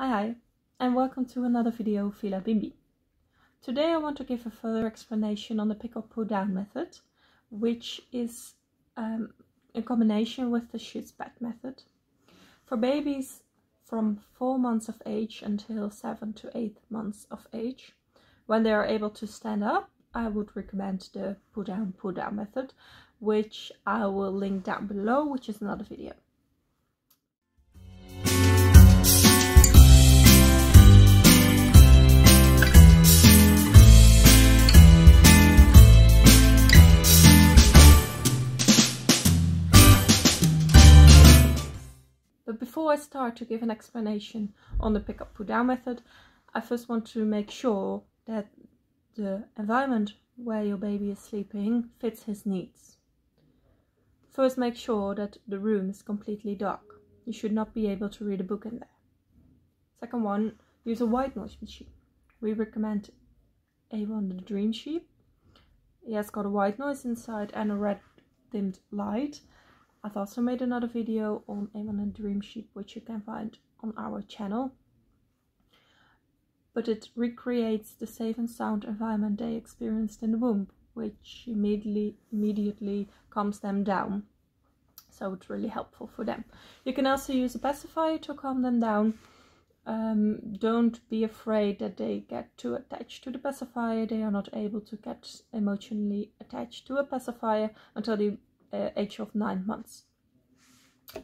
Hi, and welcome to another video of Villa Bimbi. Today I want to give a further explanation on the pick up pull down method, which is in combination with the Soothe method. For babies from 4 months of age until 7 to 8 months of age, when they are able to stand up, I would recommend the pull down method, which I will link down below, which is another video. But before I start to give an explanation on the pick up pull down method, I first want to make sure that the environment where your baby is sleeping fits his needs. First, make sure that the room is completely dark. You should not be able to read a book in there. Second one, use a white noise machine. We recommend Avon the Dream Sheep. It has got a white noise inside and a red dimmed light. I've also made another video on Avon and Dream Sheep, which you can find on our channel. But it recreates the safe and sound environment they experienced in the womb, which immediately calms them down. So it's really helpful for them. You can also use a pacifier to calm them down. Don't be afraid that they get too attached to the pacifier. They are not able to get emotionally attached to a pacifier until the age of 9 months.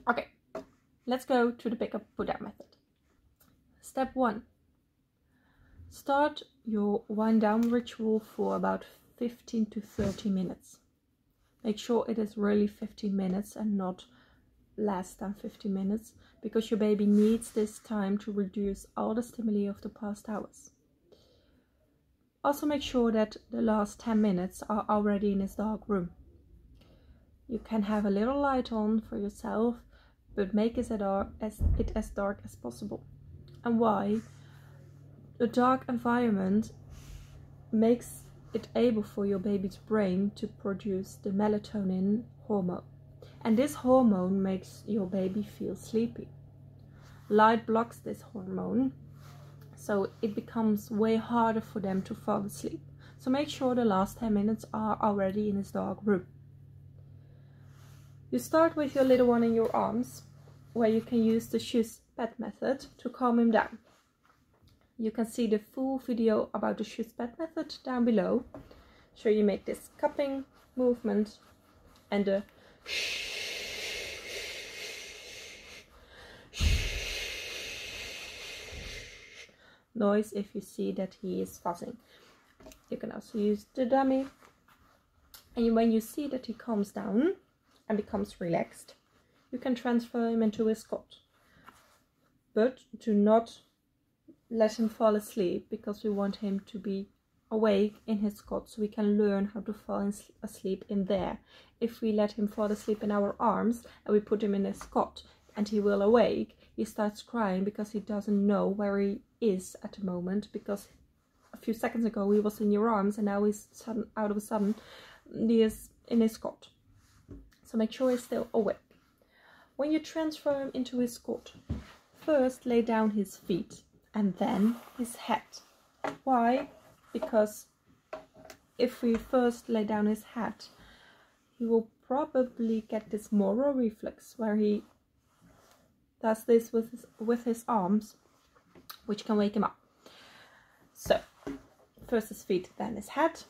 Okay, let's go to the pick up pull down method. Step 1. Start your wind down ritual for about 15 to 30 minutes. Make sure it is really 15 minutes and not less than 15 minutes, because your baby needs this time to reduce all the stimuli of the past hours. Also make sure that the last 10 minutes are already in his dark room. You can have a little light on for yourself, but make it as dark as possible. And why? The dark environment makes it able for your baby's brain to produce the melatonin hormone. And this hormone makes your baby feel sleepy. Light blocks this hormone, so it becomes way harder for them to fall asleep. So make sure the last 10 minutes are already in his dark room. You start with your little one in your arms, where you can use the Soothe method to calm him down. You can see the full video about the Soothe method down below. So you make this cupping movement and the noise if you see that he is fussing. You can also use the dummy, and when you see that he calms down and becomes relaxed, you can transfer him into his cot. But do not let him fall asleep, because we want him to be awake in his cot so we can learn how to fall asleep in there. If we let him fall asleep in our arms and we put him in his cot and he will awake, he starts crying because he doesn't know where he is at the moment, because a few seconds ago he was in your arms and now he's out of a sudden he is in his cot. So make sure he's still awake. When you transfer him into his cot, first lay down his feet and then his head. Why? Because if we first lay down his head, he will probably get this Moro reflex, where he does this with his arms, which can wake him up. So first his feet, then his head.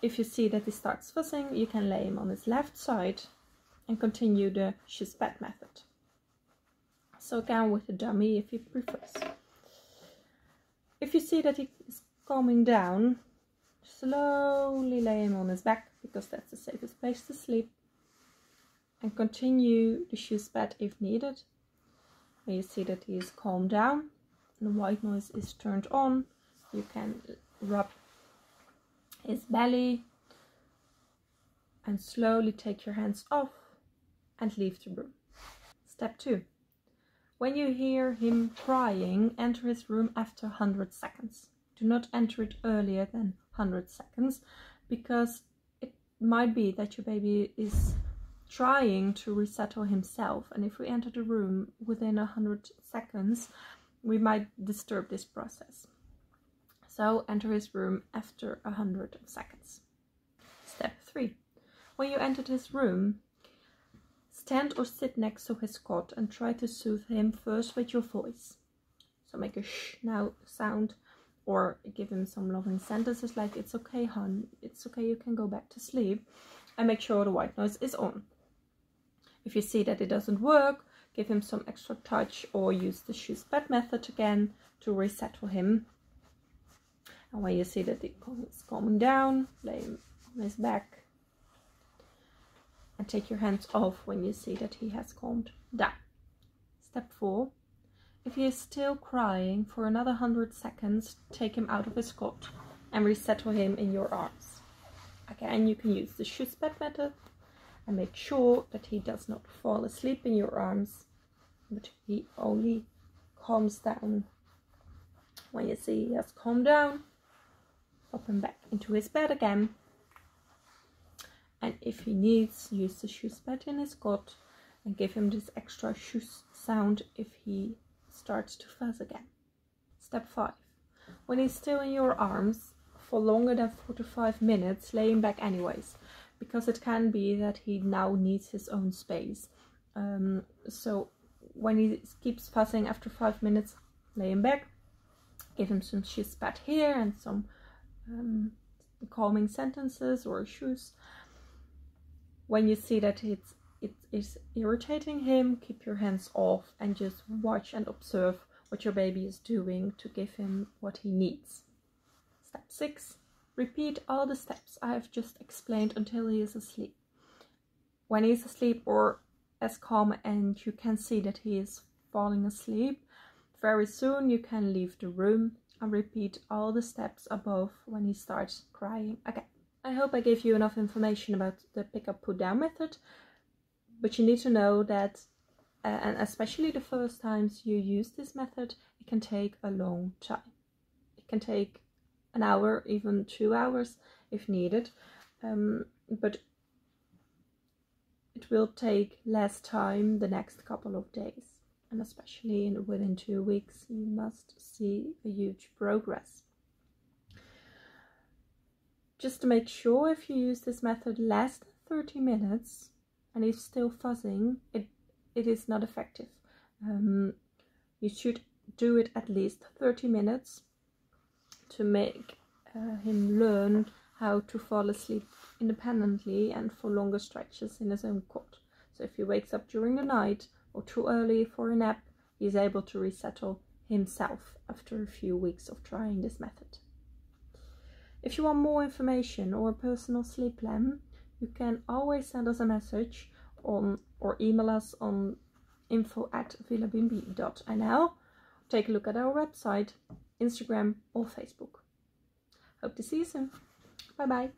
If you see that he starts fussing, you can lay him on his left side and continue the Soothe method. So again with the dummy if he prefers. If you see that he is calming down, slowly lay him on his back, because that's the safest place to sleep, and continue the Soothe if needed. When you see that he is calmed down and the white noise is turned on, you can rub his belly and slowly take your hands off and leave the room. Step 2. When you hear him crying, enter his room after 100 seconds. Do not enter it earlier than 100 seconds, because it might be that your baby is trying to resettle himself, and if we enter the room within 100 seconds, we might disturb this process. So enter his room after 100 seconds. Step 3. When you entered his room, stand or sit next to his cot and try to soothe him first with your voice. So make a shh now sound, or give him some loving sentences like, "It's okay, hon, it's okay, you can go back to sleep," and make sure the white noise is on. If you see that it doesn't work, give him some extra touch or use the shoes bed method again to resettle him. And when you see that it is calming down, lay him on his back and take your hands off when you see that he has calmed down. Step 4. If he is still crying for another 100 seconds, take him out of his cot and resettle him in your arms. Again, you can use the shoes bed method and make sure that he does not fall asleep in your arms, but he only calms down. When you see he has calmed down, pop him back into his bed again. And if he needs, use the shoes bed in his cot and give him this extra shoes sound if he starts to fuzz again. Step 5. When he's still in your arms for longer than 4 to 5 minutes, lay him back anyways, because it can be that he now needs his own space. So when he keeps fuzzing after 5 minutes, lay him back, give him some shoes bed here and some calming sentences or shoes. When you see that it is irritating him, keep your hands off and just watch and observe what your baby is doing to give him what he needs. Step 6. Repeat all the steps I have just explained until he is asleep. When he is asleep or as calm and you can see that he is falling asleep, very soon you can leave the room and repeat all the steps above when he starts crying again. I hope I gave you enough information about the pick up put down method, but you need to know that, and especially the first times you use this method, it can take a long time. It can take an hour, even 2 hours if needed, but it will take less time the next couple of days, and especially within 2 weeks you must see a huge progress. Just to make sure, if you use this method less than 30 minutes and he's still fuzzing, it is not effective. You should do it at least 30 minutes to make him learn how to fall asleep independently and for longer stretches in his own cot. So if he wakes up during the night or too early for a nap, he is able to resettle himself after a few weeks of trying this method. If you want more information or a personal sleep plan, you can always send us a message or email us on info@villabimbi.nl. Take a look at our website, Instagram or Facebook. Hope to see you soon. Bye bye.